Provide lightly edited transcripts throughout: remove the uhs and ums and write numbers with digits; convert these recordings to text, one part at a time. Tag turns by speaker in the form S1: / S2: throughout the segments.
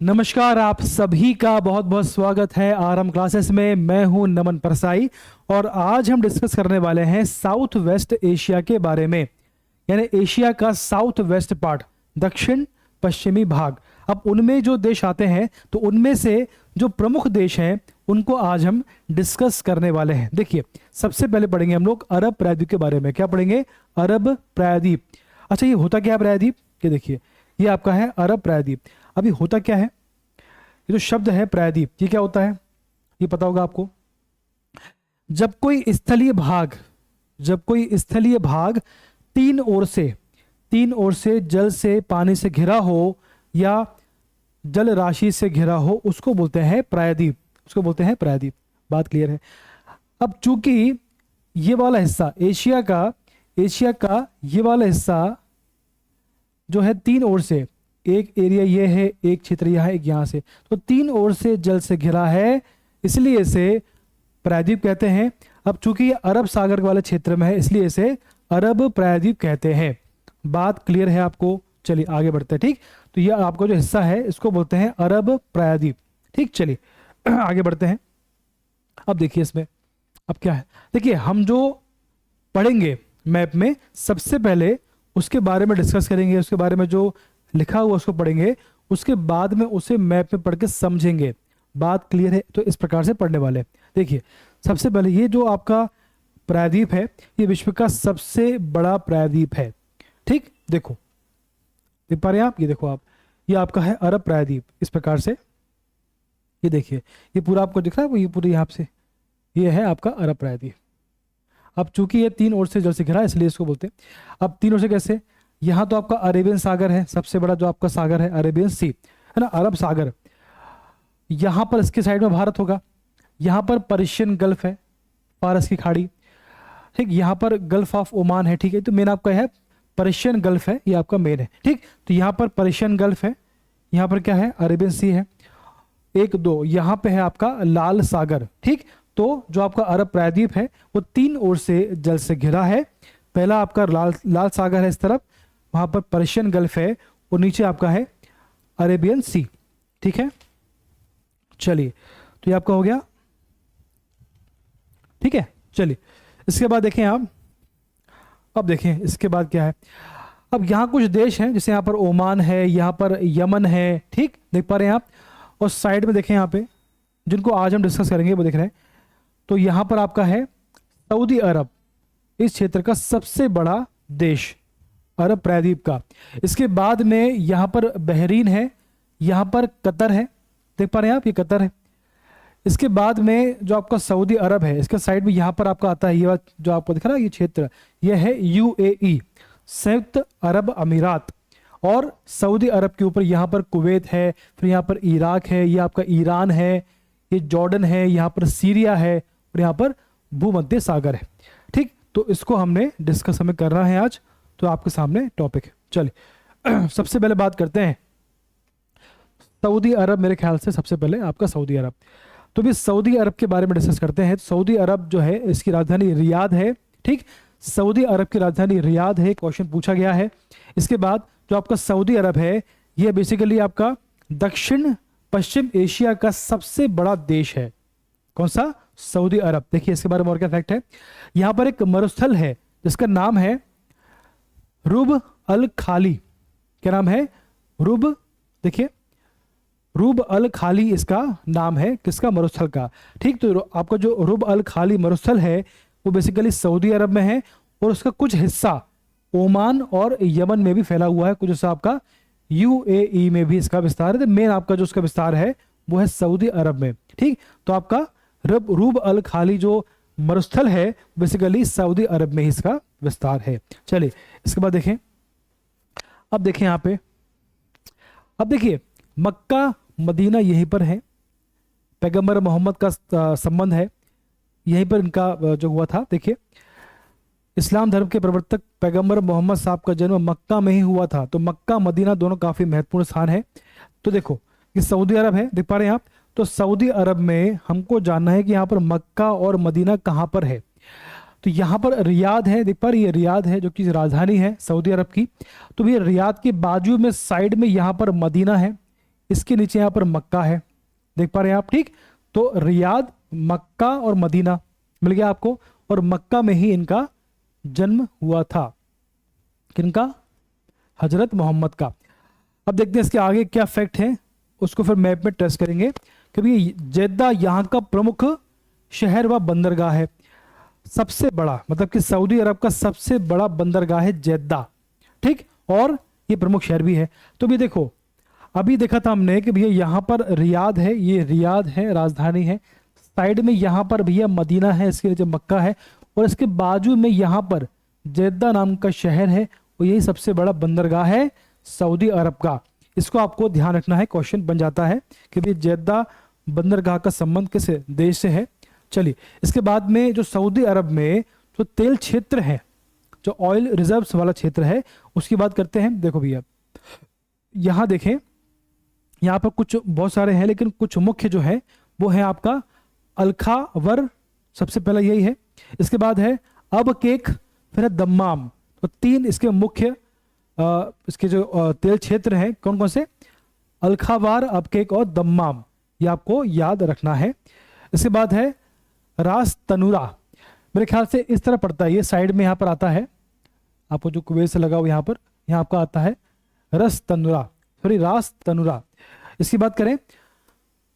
S1: नमस्कार, आप सभी का बहुत बहुत स्वागत है आरएम क्लासेस में। मैं हूं नमन परसाई और आज हम डिस्कस करने वाले हैं साउथ वेस्ट एशिया के बारे में, यानी एशिया का साउथ वेस्ट पार्ट, दक्षिण पश्चिमी भाग। अब उनमें जो देश आते हैं तो उनमें से जो प्रमुख देश हैं उनको आज हम डिस्कस करने वाले हैं। देखिए, सबसे पहले पढ़ेंगे हम लोग अरब प्रायद्वीप के बारे में। क्या पढ़ेंगे? अरब प्रायद्वीप। अच्छा, ये होता क्या है प्रायद्वीप? ये देखिए, ये आपका है अरब प्रायद्वीप। अभी होता क्या है? ये जो शब्द है प्रायद्वीप, ये क्या होता है? ये पता होगा आपको। जब कोई स्थलीय भाग तीन ओर से जल से, पानी से घिरा हो या जल राशि से घिरा हो, उसको बोलते हैं प्रायद्वीप। बात क्लियर है? अब चूंकि ये वाला हिस्सा एशिया का ये वाला हिस्सा जो है तीन ओर से, एक एरिया ये है, एक क्षेत्र यह है, एक यहां से, तो तीन ओर से जल से घिरा है, इसलिए इसे प्रायद्वीप कहते हैं। अब चूंकि ये अरब सागर वाले क्षेत्र में है, इसलिए इसे अरब प्रायद्वीप कहते हैं। बात क्लियर है आपको? चलिए आगे बढ़ते हैं। ठीक, तो ये आपको जो हिस्सा है इसको बोलते हैं अरब प्रायद्वीप। ठीक, चलिए आगे बढ़ते हैं। अब देखिए इसमें अब क्या है। देखिए, हम जो पढ़ेंगे मैप में, सबसे पहले उसके बारे में डिस्कस करेंगे, उसके बारे में जो लिखा हुआ उसको पढ़ेंगे, उसके बाद में उसे मैप में पढ़ के समझेंगे। बात क्लियर है? तो इस प्रकार से पढ़ने वाले। देखिए, सबसे पहले ये जो आपका प्रायद्वीप है, ये विश्व का सबसे बड़ा प्रायद्वीप है। ठीक, देखो, देख पा रहे हैं आप? ये देखो आप, ये आपका है अरब प्रायद्वीप। इस प्रकार से ये देखिए, ये पूरा आपको दिख रहा है, ये पूरी यहाँ से, ये है आपका अरब प्रायद्वीप। अब चूंकि ये तीन ओर से जल से घिरा है, इसलिए इसको बोलते हैं। अब तीन ओर से कैसे? यहाँ तो आपका अरेबियन सागर है, सबसे बड़ा जो आपका सागर है अरेबियन सी, है ना, अरब सागर। यहाँ पर इसके साइड में भारत होगा, यहाँ पर पर्शियन गल्फ है, फारस की खाड़ी। ठीक, यहाँ पर गल्फ ऑफ ओमान है। ठीक है, तो मेन आपका है पर्शियन गल्फ है, ये आपका मेन है। ठीक, तो यहाँ पर पर्शियन गल्फ है, यहाँ पर क्या है? अरेबियन सी है। एक दो यहाँ पे है आपका लाल सागर। ठीक, तो जो आपका अरब प्रायद्वीप है वो तीन ओर से जल से घिरा है। पहला आपका लाल सागर है इस तरफ, वहां पर पर्शियन गल्फ है, और नीचे आपका है अरेबियन सी। ठीक है, चलिए, तो ये आपका हो गया। ठीक है, चलिए इसके बाद देखें आप। अब देखें इसके बाद क्या है। अब यहाँ कुछ देश हैं, जैसे यहाँ पर ओमान है, यहाँ पर यमन है। ठीक, देख पा रहे हैं आप? और साइड में देखें यहाँ पे, जिनको आज हम डिस्कस करेंगे वो देख रहे हैं। तो यहाँ पर आपका है सऊदी अरब, इस क्षेत्र का सबसे बड़ा देश अरब प्रायद्वीप का। इसके बाद में यहाँ पर बहरीन है, यहाँ पर कतर है, देख पा रहे हैं आप? ये कतर है। इसके बाद में जो आपका सऊदी अरब है, इसके साइड में यहाँ पर आपका आता है, ये जो आपको दिख रहा है ये क्षेत्र, ये है यूएई, संयुक्त अरब अमीरात। और सऊदी अरब के ऊपर यहाँ पर कुवैत है, फिर यहाँ पर इराक है, ये आपका ईरान है, ये जॉर्डन है, यहाँ पर सीरिया है, और यहाँ पर भूमध्य सागर है। ठीक, तो इसको हमने डिस्कस हमें करना है आज, तो आपके सामने टॉपिक है। चलिए सबसे पहले बात करते हैं सऊदी अरब। मेरे ख्याल से सबसे पहले आपका सऊदी अरब, तो भी सऊदी अरब के बारे में डिस्कस करते हैं। सऊदी अरब जो है, इसकी राजधानी रियाद है। ठीक, सऊदी अरब की राजधानी रियाद है, क्वेश्चन पूछा गया है। इसके बाद जो आपका सऊदी अरब है, यह बेसिकली आपका दक्षिण पश्चिम एशिया का सबसे बड़ा देश है। कौन सा? सऊदी अरब। देखिए इसके बारे में और क्या फैक्ट है। यहां पर एक मरुस्थल है जिसका नाम है रुब अल खाली। क्या नाम है? रुब। देखिए, रुब अल खाली इसका नाम है, किसका? मरुस्थल का। ठीक, तो आपका जो रुब अल खाली मरुस्थल है वो बेसिकली सऊदी अरब में है, और उसका कुछ हिस्सा ओमान और यमन में भी फैला हुआ है, कुछ हिस्सा आपका यूएई में भी इसका विस्तार है। मेन आपका जो उसका विस्तार है वो है सऊदी अरब में। ठीक, तो आपका रुब अल खाली जो मरुस्थल है बेसिकली सऊदी अरब में ही इसका विस्तार है। चलिए इसके बाद देखें। अब देखें यहाँ पे, अब देखिए मक्का मदीना यहीं पर है, पैगंबर मोहम्मद का संबंध है, यहीं पर इनका जो हुआ था। देखिए, इस्लाम धर्म के प्रवर्तक पैगंबर मोहम्मद साहब का जन्म मक्का में ही हुआ था, तो मक्का मदीना दोनों काफी महत्वपूर्ण स्थान है। तो देखो ये सऊदी अरब है, देख पा रहे हैं आप? तो सऊदी अरब में हमको जानना है कि यहाँ पर मक्का और मदीना कहाँ पर है। तो यहाँ पर रियाद है, देख पा रही है, रियाद है जो कि राजधानी है सऊदी अरब की। तो ये रियाद के बाजू में साइड में यहाँ पर मदीना है, इसके नीचे यहाँ पर मक्का है, देख पा रहे हैं आप, ठीक। तो रियाद, मक्का और मदीना मिल गया आपको, और मक्का में ही इनका जन्म हुआ था, किनका, हजरत मोहम्मद का। अब देखते हैं इसके आगे क्या फैक्ट है, उसको फिर मैप में टेस्ट करेंगे। क्योंकि जेद्दा यहाँ का प्रमुख शहर व बंदरगाह है, सबसे बड़ा, मतलब कि सऊदी अरब का सबसे बड़ा बंदरगाह है जेद्दा, ठीक, और ये प्रमुख शहर भी है। तो भी देखो, अभी देखा था हमने कि भैया यहाँ पर रियाद है, ये रियाद है, राजधानी है, साइड में यहाँ पर भैया मदीना है, इसके नीचे मक्का है, और इसके बाजू में यहाँ पर जेद्दा नाम का शहर है, और यही सबसे बड़ा बंदरगाह है सऊदी अरब का। इसको आपको ध्यान रखना है, क्वेश्चन बन जाता है कि भाई जेद्दा बंदरगाह का संबंध किस देश से है। चलिए, इसके बाद में जो सऊदी अरब में जो तेल क्षेत्र है, जो ऑयल रिजर्व्स वाला क्षेत्र है, उसकी बात करते हैं। देखो भैया, यहाँ देखें, यहाँ पर कुछ बहुत सारे हैं, लेकिन कुछ मुख्य जो है वो है आपका अलखावर, सबसे पहला यही है। इसके बाद है अब केक, फिर है दम्माम। तो तीन इसके मुख्य इसके जो तेल क्षेत्र हैं कौन कौन से, अलखावार, अबकेक और दम्माम, ये आपको याद रखना है। इसके बाद है रास तनूरा, मेरे ख्याल से इस तरह पड़ता है, ये साइड में यहाँ पर आता है, आपको जो कुवैत से लगा हुआ यहाँ पर, यहाँ आपका आता है रस तनूरा, सॉरी रास तनूरा। इसकी बात करें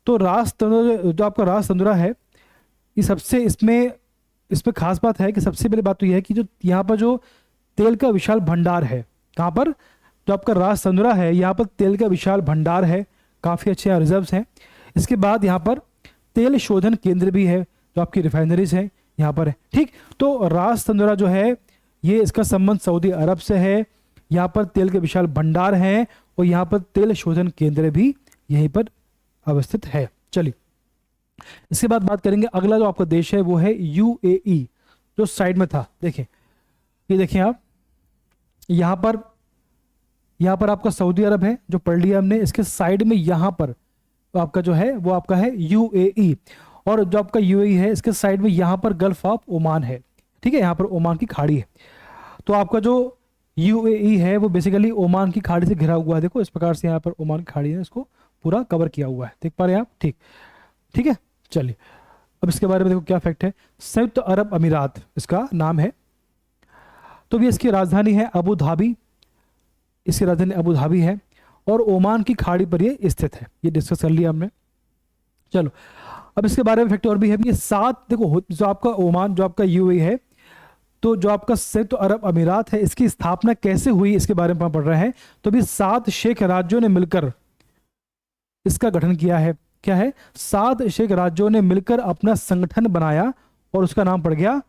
S1: तो रास तनूरा, जो आपका रास तनूरा है, ये सबसे इसमें खास बात है कि सबसे पहली बात तो यह है कि जो यहाँ पर जो तेल का विशाल भंडार है, कहाँ पर, जो आपका रास तनूरा है, यहाँ पर तेल का विशाल भंडार है, काफ़ी अच्छे रिजर्व्स हैं। इसके बाद यहाँ पर तेल शोधन केंद्र भी है, जो आपकी रिफाइनरीज हैं यहाँ पर है, ठीक। तो रास तनूरा जो है, ये इसका संबंध सऊदी अरब से है, यहाँ पर तेल के विशाल भंडार हैं, और यहाँ पर तेल शोधन केंद्र भी यहीं पर अवस्थित है। चलिए, इसके बाद बात करेंगे, अगला जो आपका देश है वो है यूएई, जो साइड में था। देखिए, ये देखिए आप, यहाँ पर आपका सऊदी अरब है, जो पढ़ लिया हमने। इसके साइड में यहाँ पर तो आपका जो है वो आपका है यूएई, और जो आपका यूएई है, इसके साइड में यहाँ पर गल्फ ऑफ ओमान है, ठीक है, यहाँ पर ओमान की खाड़ी है। तो आपका जो यूएई है वो बेसिकली ओमान की खाड़ी से घिरा हुआ है। देखो, इस प्रकार से यहाँ पर ओमान की खाड़ी है, इसको पूरा कवर किया हुआ है, देख पा रहे हैं आप, ठीक, ठीक है। चलिए, अब इसके बारे में देखो क्या फैक्ट है। संयुक्त अरब अमीरात इसका नाम है, तो भी इसकी राजधानी है अबू धाबी, इसकी राजधानी अबू धाबी है, और ओमान की खाड़ी पर ये स्थित है, ये डिस्कस कर लिया हमने। चलो, अब इसके बारे में फैक्ट और भी है। ये 7, देखो, जो आपका ओमान, जो आपका यूएई है, तो जो आपका संयुक्त अरब अमीरात है, इसकी स्थापना कैसे हुई इसके बारे में पढ़ रहे हैं। तो भी 7 शेख राज्यों ने मिलकर इसका गठन किया है। क्या है, 7 शेख राज्यों ने मिलकर अपना संगठन बनाया, और उसका नाम पड़ गया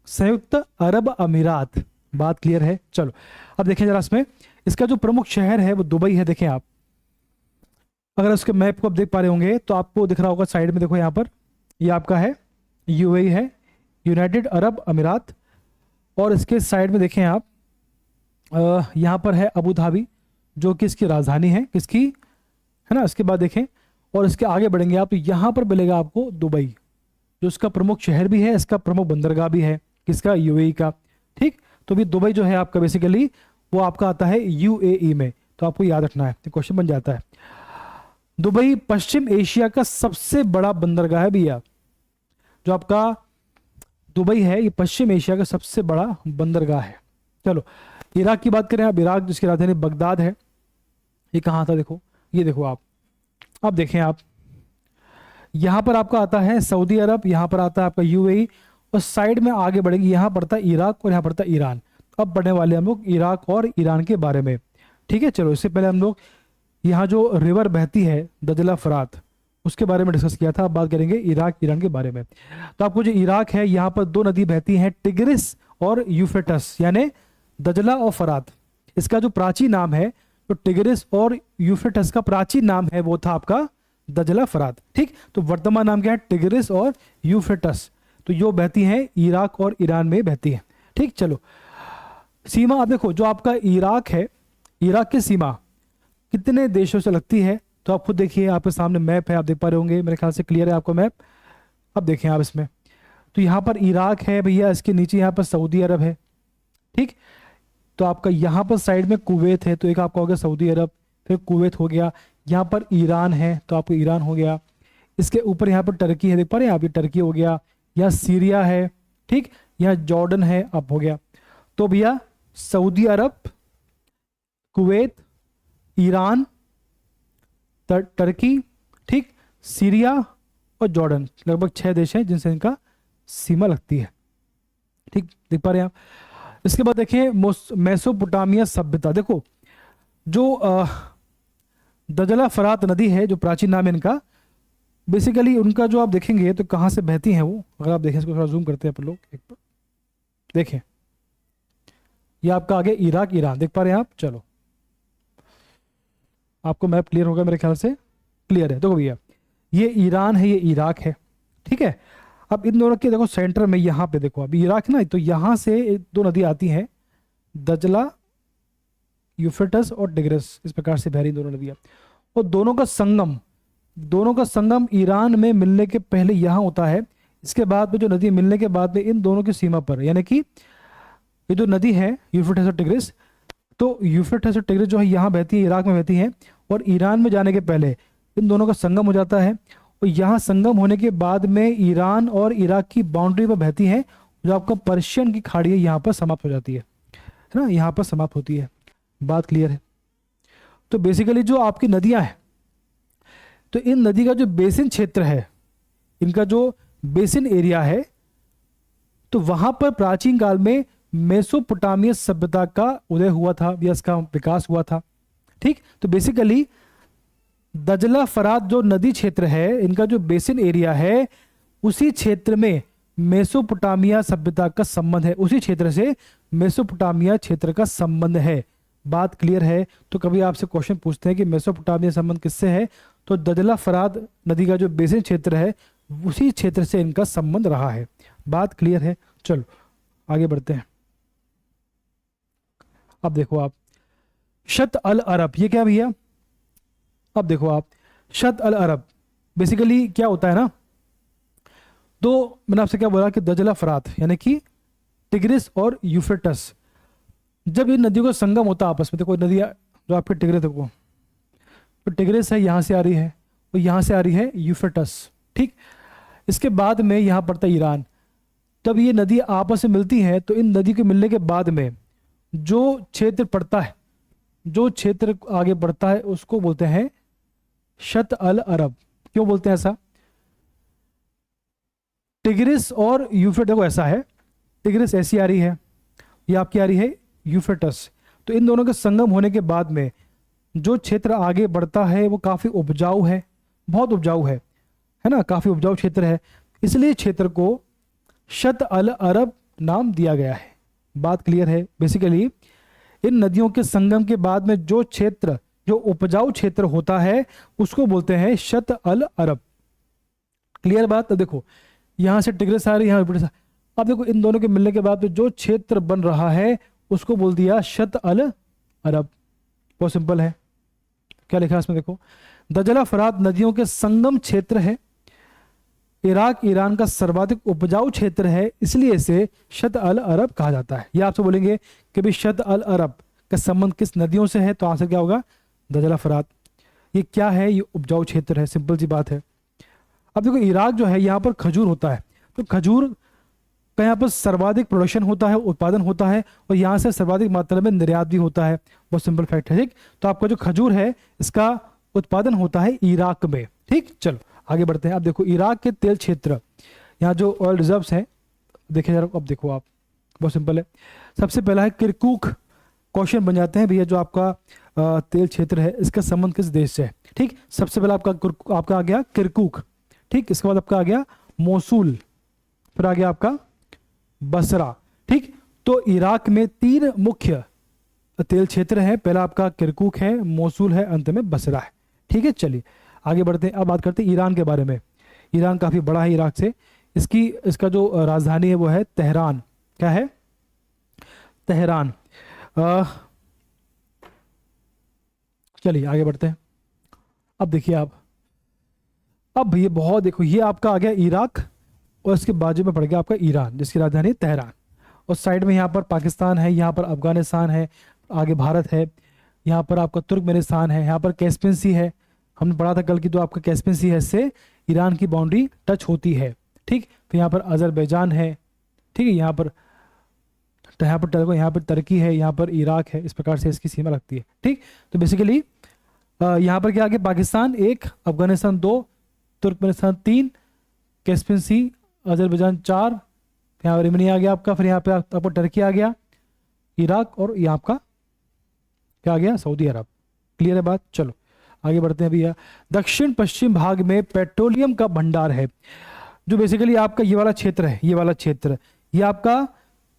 S1: संयुक्त अरब अमीरात। बात क्लियर है। चलो, अब देखें जरा इसमें, इसका जो प्रमुख शहर है वो दुबई है। देखें आप, अगर उसके मैप को आप देख पा रहे होंगे तो आपको दिख रहा होगा साइड में, देखो यहाँ पर, ये आपका है यूएई है, यूनाइटेड अरब अमीरात, और इसके साइड में देखें आप, यहाँ पर है अबू धाबी, जो कि इसकी राजधानी है, किसकी, है ना। इसके बाद देखें, और इसके आगे बढ़ेंगे आप, तो यहाँ पर मिलेगा आपको दुबई, जो इसका प्रमुख शहर भी है, इसका प्रमुख बंदरगाह भी है, किसका, यूएई का, ठीक। तो भी दुबई जो है आपका बेसिकली वो आपका आता है यूएई में, तो आपको याद रखना है, तो क्वेश्चन बन जाता है। दुबई पश्चिम एशिया का सबसे बड़ा बंदरगाह है भैया, जो आपका दुबई है, ये पश्चिम एशिया का सबसे बड़ा बंदरगाह है। चलो, इराक की बात करें आप, इराक जिसकी राजधानी बगदाद है, ये कहाँ था, देखो, ये देखो आप, अब देखें आप, यहाँ पर आपका आता है सऊदी अरब, यहाँ पर आता है आपका यूएई, और साइड में आगे बढ़ेंगे, यहाँ पड़ता है इराक और यहाँ पड़ता है ईरान। अब पढ़ने वाले हम लोग इराक और ईरान के बारे में, ठीक है। चलो, इससे पहले हम लोग यहाँ जो रिवर बहती है दजला फरात, उसके बारे में डिस्कस किया था। अब बात करेंगे इराक ईरान के बारे में। तो आपको जो इराक है, यहाँ पर 2 नदी बहती हैं, टिग्रिस और यूफ्रेटस, यानी दजला और फरात। इसका जो प्राचीन नाम है, तो टिग्रिस और यूफ्रेटस का प्राचीन नाम है वो था आपका दजला फरात, ठीक। तो वर्तमान नाम क्या है, टिग्रिस और यूफ्रेटस। तो यो बहती हैं इराक और ईरान में बहती हैं, ठीक। चलो, सीमा आप देखो, जो आपका इराक है, इराक की सीमा कितने देशों से लगती है, तो आप खुद देखिए, आपके सामने मैप है, आप देख पा रहे होंगे, मेरे ख्याल से क्लियर है आपको मैप। अब देखें आप इसमें, तो यहाँ पर इराक है भैया, इसके नीचे यहाँ पर सऊदी अरब है, ठीक। तो आपका यहाँ पर साइड में कुवैत है, तो एक आपका हो गया सऊदी अरब, फिर कुवैत हो गया, यहाँ पर ईरान है तो आपको ईरान हो गया, इसके ऊपर यहाँ पर टर्की है, देख पा रहे हैं आप, ये टर्की हो गया, यहाँ सीरिया है, ठीक, यहाँ जॉर्डन है, अब हो गया। तो भैया सऊदी अरब, कुवैत, ईरान, टर्की, ठीक, सीरिया और जॉर्डन, लगभग 6 देश हैं जिनसे इनका सीमा लगती है, ठीक, देख पा रहे हैं आप। इसके बाद देखिए मेसोपोटामिया सभ्यता, देखो जो दजला फरात नदी है, जो प्राचीन नाम है इनका, बेसिकली उनका जो आप देखेंगे तो कहाँ से बहती हैं वो, अगर आप देखें, इसको थोड़ा जूम करते हैं अपन लोग, एक बार देखें, ये आपका आगे इराक, ईरान, देख पा रहे हैं आप। चलो आपको मैप क्लियर होगा मेरे ख्याल से, क्लियर है। देखो भैया ये ईरान है, ये इराक है, ठीक है। अब इन दोनों के देखो सेंटर में यहाँ पे देखो, अभी इराक ना, तो यहाँ से 2 नदी आती हैं, दजला, यूफ्रेटस और टिग्रिस, इस प्रकार से बह रही दोनों नदियाँ, और दोनों का संगम ईरान में मिलने के पहले यहाँ होता है। इसके बाद में जो नदी मिलने के बाद में इन दोनों की सीमा पर, यानी कि ये जो नदी है यूफ्रेटस और टिग्रिस, तो यूफ्रेटस और टिग्रिस जो है यहाँ बहती है, इराक में बहती है, और ईरान में जाने के पहले इन दोनों का संगम हो जाता है, और यहाँ संगम होने के बाद में ईरान और इराक की बाउंड्री पर बहती है, जो आपका पर्शियन की खाड़ी है यहाँ पर समाप्त हो जाती है ना, यहाँ पर समाप्त होती है। बात क्लियर है। तो बेसिकली जो आपकी नदियाँ हैं, तो इन नदी का जो बेसिन क्षेत्र है, इनका जो बेसिन एरिया है, तो वहां पर प्राचीन काल में मेसोपोटामिया सभ्यता का उदय हुआ था या इसका विकास हुआ था, ठीक। तो बेसिकली दजला फरात जो नदी क्षेत्र है, इनका जो बेसिन एरिया है, उसी क्षेत्र में मेसोपोटामिया सभ्यता का संबंध है, उसी क्षेत्र से मेसोपोटामिया क्षेत्र का संबंध है। बात क्लियर है। तो कभी आपसे क्वेश्चन पूछते हैं कि मेसोपोटामिया संबंध किससे है, तो दजला फरात नदी का जो बेसिन क्षेत्र है, उसी क्षेत्र से इनका संबंध रहा है। बात क्लियर है। चलो आगे बढ़ते हैं। अब देखो आप शत अल अरब, ये क्या भैया, अब देखो आप शत अल अरब बेसिकली क्या होता है ना, तो मैंने आपसे क्या बोला कि दजला फरात यानी कि टिग्रिस और यूफ्रेटस, जब इन नदियों का संगम होता है आपस में, देखो नदियाँ जो आपके टिग्रिस, देखो तो टिग्रिस है, यहाँ से आ रही है, और यहाँ से आ रही है यूफ्रेटस, ठीक। इसके बाद में यहाँ पड़ता है ईरान। जब ये नदी आपस में मिलती हैं, तो इन नदी के मिलने के बाद में जो क्षेत्र पड़ता है, जो क्षेत्र आगे बढ़ता है, उसको बोलते हैं शत अल अरब। क्यों बोलते हैं ऐसा, टिग्रिस और यूफ्रेटस, देखो ऐसा है, टिग्रिस ऐसी आ रही है, ये आपकी आ रही है यूफ्रेटस, तो इन दोनों के संगम होने के बाद में जो क्षेत्र आगे बढ़ता है वो काफ़ी उपजाऊ है, बहुत उपजाऊ है ना, काफ़ी उपजाऊ क्षेत्र है, इसलिए क्षेत्र को शत अल अरब नाम दिया गया है। बात क्लियर है। बेसिकली इन नदियों के संगम के बाद में जो क्षेत्र, जो उपजाऊ क्षेत्र होता है, उसको बोलते हैं शत अल अरब। क्लियर बात। तो देखो यहाँ से टिग्रिस आ रही है, यहाँ, अब देखो इन दोनों के मिलने के बाद में जो क्षेत्र बन रहा है, उसको बोल दिया शत अल अरब। बहुत सिंपल है। क्या लिखा है इसमें, देखो दजला फरात नदियों के संगम क्षेत्र है, इराक ईरान का सर्वाधिक उपजाऊ क्षेत्र है, इसलिए इसे शत अल अरब कहा जाता है। ये आपसे बोलेंगे कि भाई शत अल अरब का संबंध किस नदियों से है, तो आंसर क्या होगा, दजला फरात। ये क्या है, ये उपजाऊ क्षेत्र है, सिंपल सी बात है। अब देखो इराक जो है, यहाँ पर खजूर होता है, तो खजूर का यहाँ पर सर्वाधिक प्रोडक्शन होता है, उत्पादन होता है, और यहाँ से सर्वाधिक मात्रा में निर्यात भी होता है। बहुत सिंपल फैक्ट है, ठीक। तो आपका जो खजूर है, इसका उत्पादन होता है इराक में, ठीक। चलो आगे बढ़ते हैं। अब देखो इराक के तेल क्षेत्र, यहाँ जो ऑयल रिजर्व्स हैं देखे जरा, अब देखो आप, बहुत सिंपल है। सबसे पहला है किरकुक। क्वेश्चन बन जाते हैं भैया, जो आपका तेल क्षेत्र है, इसका संबंध किस देश से है, ठीक। सबसे पहला आपका आ गया किरकुक, ठीक। इसके बाद आपका आ गया मोसूल, फिर आ गया आपका बसरा, ठीक। तो इराक में 3 मुख्य तेल क्षेत्र हैं, पहला आपका किरकुक है, मोसूल है, अंत में बसरा है, ठीक है। चलिए आगे बढ़ते हैं। अब बात करते हैं ईरान के बारे में। ईरान काफ़ी बड़ा है इराक से, इसका जो राजधानी है वो है तेहरान। क्या है, तेहरान। चलिए आगे बढ़ते हैं। अब देखिए आप, अब ये बहुत देखो, ये आपका आ गया इराक, और इसके बाजू में पड़ गया आपका ईरान, जिसकी राजधानी तेहरान, और साइड में यहाँ पर पाकिस्तान है, यहाँ पर अफगानिस्तान है, आगे भारत है, यहाँ पर आपका तुर्कमेनिस्तान है, यहाँ पर कैस्पियन सी है, हमने पढ़ा था कल की, तो आपका कैस्पियन सी है, इससे ईरान की बाउंड्री टच होती है। ठीक, तो यहाँ पर अजरबैजान है, ठीक है, यहाँ पर, तो यहाँ पर तुर्की है, यहाँ पर इराक है, इस प्रकार से इसकी सीमा लगती है। ठीक, तो बेसिकली यहाँ पर क्या आ गया, पाकिस्तान 1, अफगानिस्तान 2, तुर्कमेनिस्तान 3, कैस्पियन सी, अजरबैजान 4, यहाँ पर यमनी आ गया आपका, फिर यहाँ पे आपको टर्की आ गया, इराक, और यहाँ आपका क्या आ गया, सऊदी अरब। क्लियर है बात? चलो आगे बढ़ते हैं भैया। दक्षिण पश्चिम भाग में पेट्रोलियम का भंडार है, जो बेसिकली आपका ये वाला क्षेत्र है, ये वाला क्षेत्र, ये आपका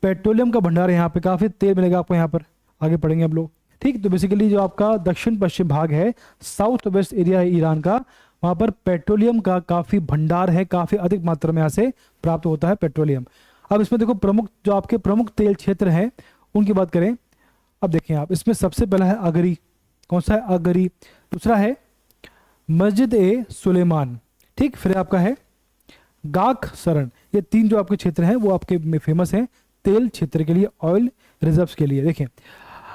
S1: पेट्रोलियम का भंडार है, यहाँ पे काफी तेल मिलेगा आपको, यहाँ पर आगे पढ़ेंगे हम लोग। ठीक, तो बेसिकली जो आपका दक्षिण पश्चिम भाग है, साउथ वेस्ट एरिया है ईरान का, वहां पर पेट्रोलियम का काफी भंडार है, काफी अधिक मात्रा में यहाँ से प्राप्त होता है पेट्रोलियम। अब इसमें देखो प्रमुख जो आपके प्रमुख तेल क्षेत्र हैं उनकी बात करें। अब देखें आप, इसमें सबसे पहला है अगरी, कौन सा है, अगरी, दूसरा है मस्जिद ए सुलेमान, ठीक, फिर आपका है गाक सरन। ये 3 जो आपके क्षेत्र हैं वो आपके फेमस हैं तेल क्षेत्र के लिए, ऑयल रिजर्व्स के लिए। देखें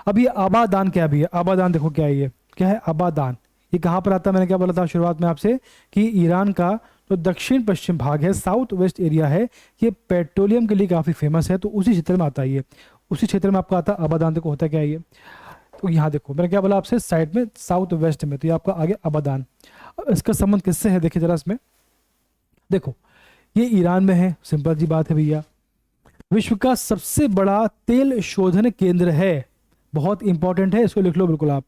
S1: अब ये आबादान क्या भी है, आबादान देखो क्या है, ये क्या है आबादान, ये कहाँ पर आता है, मैंने क्या बोला था शुरुआत में आपसे कि ईरान का जो दक्षिण पश्चिम भाग है, साउथ वेस्ट एरिया है, ये पेट्रोलियम के लिए काफी फेमस है, तो उसी क्षेत्र में आता है ये, उसी क्षेत्र में आपका आता है आबादान। देखो होता क्या है ये, तो यहाँ देखो मैंने क्या बोला आपसे, साइड में साउथ वेस्ट में, तो ये आपका आगे आबादान। इसका संबंध किससे है देखिए जरा इसमें, देखो ये ईरान में है, सिंपल सी बात है भैया, विश्व का सबसे बड़ा तेल शोधन केंद्र है, बहुत इंपॉर्टेंट है, इसको लिख लो बिल्कुल आप।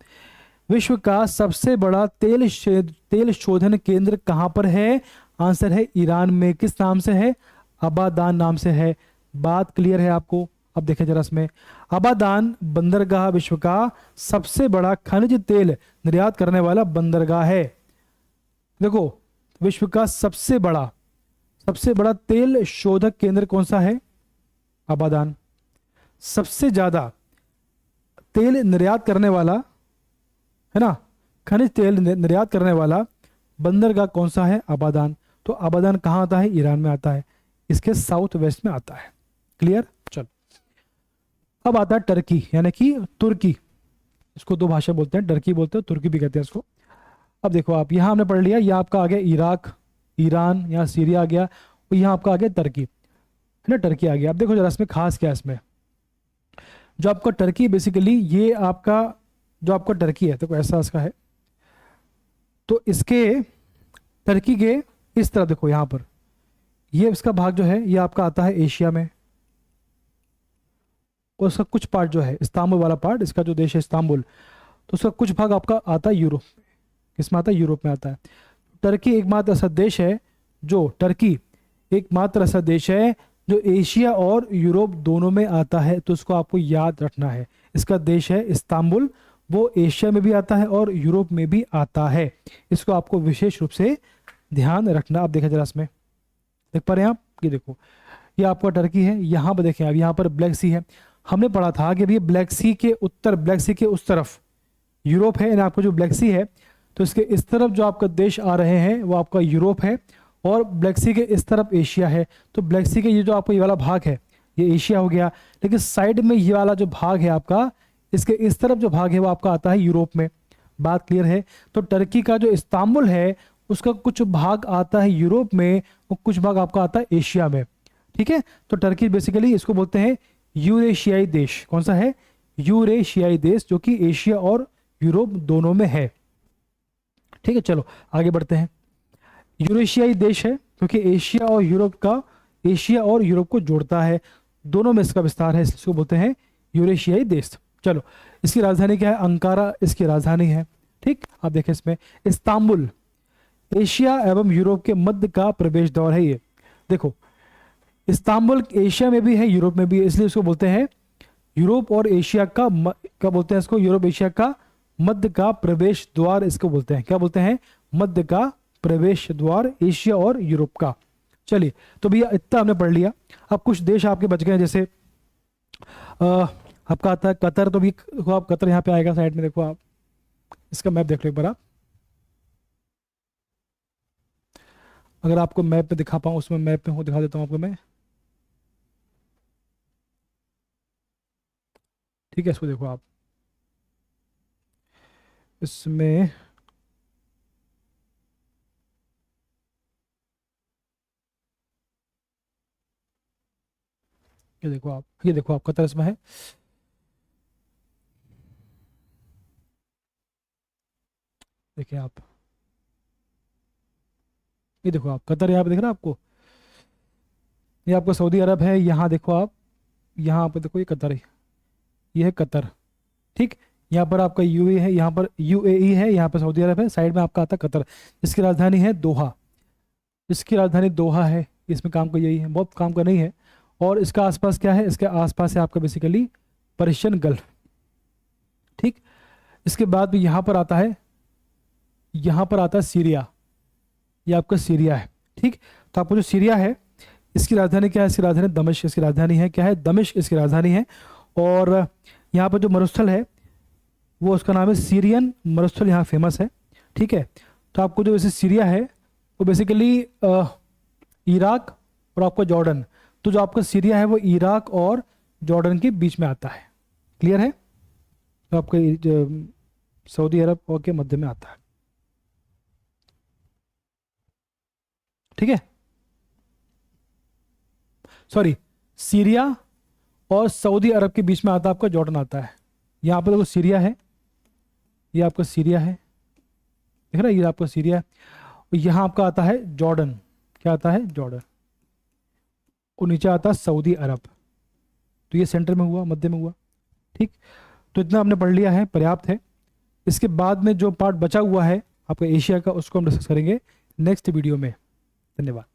S1: विश्व का सबसे बड़ा तेल शोधन केंद्र कहां पर है, आंसर है ईरान में, किस नाम से है, आबादान नाम से है। बात क्लियर है आपको? अब देखें जरा इसमें, आबादान बंदरगाह विश्व का सबसे बड़ा खनिज तेल निर्यात करने वाला बंदरगाह है। देखो विश्व का सबसे बड़ा तेल शोधक केंद्र कौन सा है, आबादान। सबसे ज्यादा तेल निर्यात करने वाला है ना, खनिज तेल निर्यात करने वाला बंदरगाह कौन सा है, आबादान। तो आबादान कहाँ आता है, ईरान में आता है, इसके साउथ वेस्ट में आता है। क्लियर? चलो अब आता है टर्की, यानी कि तुर्की, इसको 2 भाषा बोलते हैं, टर्की बोलते हैं, तुर्की भी कहते हैं इसको। अब देखो आप, यहाँ हमने पढ़ लिया, यह आपका आ गया इराक, ईरान, यहाँ सीरिया आ गया, और यहाँ आपका आ गया टर्की, है ना, टर्की आ गया। अब देखो जरा इसमें खास क्या है, इसमें जो आपका टर्की बेसिकली, ये आपका जो आपका टर्की है, देखो ऐसा इसका है, तो इसके टर्की के इस तरह देखो यहाँ पर, ये इसका भाग जो है ये आपका आता है एशिया में, और उसका कुछ पार्ट जो है इस्तांबुल वाला पार्ट, इसका जो देश है इस्तांबुल, तो उसका कुछ भाग आपका आता है यूरोप में। किसमें आता है, यूरोप में आता है। टर्की एकमात्र ऐसा देश है जो एशिया और यूरोप दोनों में आता है, तो उसको आपको याद रखना है। इसका देश है इस्तांबुल, वो एशिया में भी आता है और यूरोप में भी आता है, इसको आपको विशेष रूप से ध्यान रखना। आप देखा जरा इसमें, देख पा रहे हैं आप, ये देखो ये आपका टर्की है, यहाँ पर देखें आप, यहाँ पर ब्लैक सी है, हमने पढ़ा था कि भैया ब्लैक सी के उस तरफ यूरोप है, यानी आपको जो ब्लैक सी है, तो इसके इस तरफ जो आपका देश आ रहे हैं वो आपका यूरोप है, और ब्लैक सी के इस तरफ एशिया है। तो ब्लैक सी के ये जो आपको ये वाला भाग है ये एशिया हो गया, लेकिन साइड में ये वाला जो भाग है आपका, इसके इस तरफ जो भाग है वो आपका आता है यूरोप में। बात क्लियर है? तो टर्की का जो इस्तांबुल है उसका कुछ भाग आता है यूरोप में और कुछ भाग आपका आता है एशिया में। ठीक है, तो टर्की बेसिकली इसको बोलते हैं यूरेशियाई देश। कौन सा है? यूरेशियाई देश, जो कि एशिया और यूरोप दोनों में है। ठीक है, चलो आगे बढ़ते हैं। यूरेशियाई देश है क्योंकि एशिया और यूरोप को जोड़ता है, दोनों में इसका विस्तार है, इसको बोलते हैं यूरेशियाई देश। चलो, इसकी राजधानी क्या है? अंकारा इसकी राजधानी है। ठीक, आप देखें इसमें इस्तांबुल एशिया एवं यूरोप के मध्य का प्रवेश द्वार है। ये देखो इस्तांबुल एशिया में भी है यूरोप में भी है, इसलिए इसको बोलते हैं यूरोप और एशिया का क्या बोलते हैं इसको, यूरोप एशिया का मध्य का प्रवेश द्वार इसको बोलते हैं। क्या बोलते हैं? मध्य का प्रवेश द्वार एशिया और यूरोप का। चलिए, तो भैया इतना हमने पढ़ लिया। अब कुछ देश आपके बच गए हैं, जैसे आपका आता है कतर। तो भी आप कतर यहाँ पे आएगा साइड में, देखो आप इसका मैप देख लो एक बार आप, अगर आपको मैप पे दिखा पाऊँ, उसमें मैप पे हूँ, दिखा देता हूँ आपको मैं। ठीक है, इसको देखो आप, इसमें ये देखो आप कतर इसमें है। देखिए आप, ये देखो आप कतर यहाँ पे दिख रहा है आपको, ये आपको सऊदी अरब है। यहाँ देखो आप, यहाँ पे देखो ये कतर है, ये है कतर, ठीक। यहाँ पर आपका यूए है, यहाँ पर यूएई है, यहाँ पर सऊदी अरब है, साइड में आपका आता है कतर। इसकी राजधानी है दोहा, इसकी राजधानी दोहा है। इसमें काम का यही है, बहुत काम का नहीं है। और इसका आसपास क्या है, इसके आसपास है आपका बेसिकली पर्शियन गल्फ, ठीक। इसके बाद भी यहाँ पर आता है, यहाँ पर आता है सीरिया, ये आपका सीरिया है, ठीक। तो आपको जो सीरिया है, इसकी राजधानी क्या है, इसकी राजधानी दमिश्क, इसकी राजधानी है क्या है, दमिश्क इसकी राजधानी है। और यहाँ पर जो मरुस्थल है वो उसका नाम है सीरियन मरुस्थल, यहाँ फेमस है, ठीक है। तो आपको जो वैसे सीरिया है वो बेसिकली इराक और आपका जॉर्डन, तो जो आपका सीरिया है वो इराक और जॉर्डन के बीच में आता है, क्लियर है। तो आपका सऊदी अरब और के मध्य में आता है, ठीक है। सॉरी, सीरिया और सऊदी अरब के बीच में आता है आपका जॉर्डन आता है। यहाँ पर देखो सीरिया है, ये आपका सीरिया है, देख रहा है, ये आपका सीरिया है। और यहाँ आपका आता है जॉर्डन, क्या आता है, जॉर्डन। और नीचे आता है सऊदी अरब, तो ये सेंटर में हुआ, मध्य में हुआ, ठीक। तो इतना हमने पढ़ लिया है, पर्याप्त है। इसके बाद में जो पार्ट बचा हुआ है आपका एशिया का, उसको हम डिस्कस करेंगे नेक्स्ट वीडियो में। धन्यवाद।